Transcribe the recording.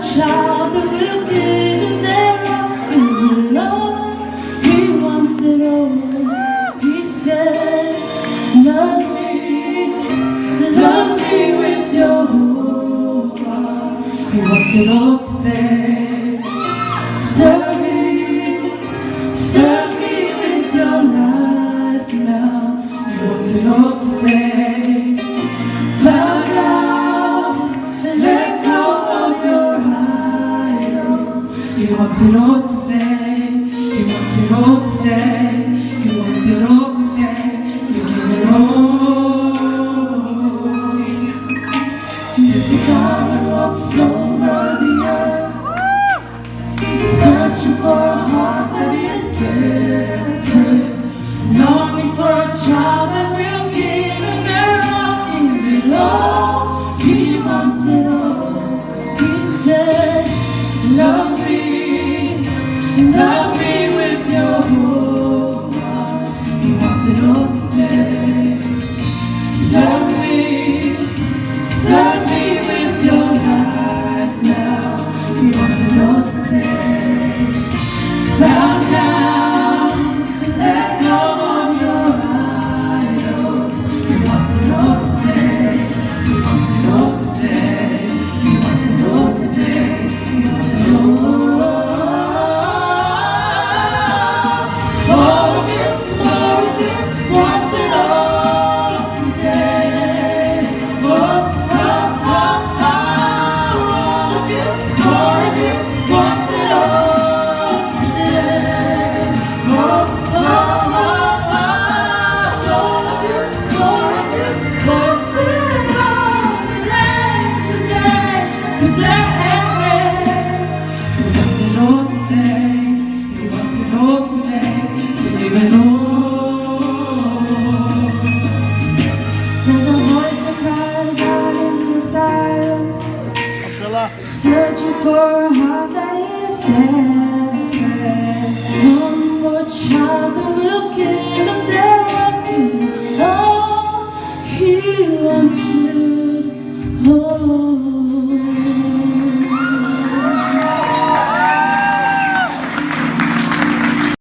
child that will give him their all and love. He wants it all. He says, love me with your whole heart. He wants it all today. Serve me with your life now. He wants it all today. Bow down and let go of your idols. He wants it all today. He wants it all today. He wants it all today. So give it all. There's a God that walks over the earth, searching for a heart that is desperate, longing for a child that will give him their all, give it all. He wants it all. He says, love me with your whole heart. He wants it all today. Serve me with your life now. He wants it all today. Bow down and let go of your idols. He wants it all today. He wants it all today. He wants it all today. He wants it all. All of you wants it all today. All of you wants it all today. All of you wants it all today. Today. He wants it all today. He wants it all today. So give it all. There's a voice that cries out in the silence, searching for a heart that is desperate, longing for a child that will give him their all. He wants it all.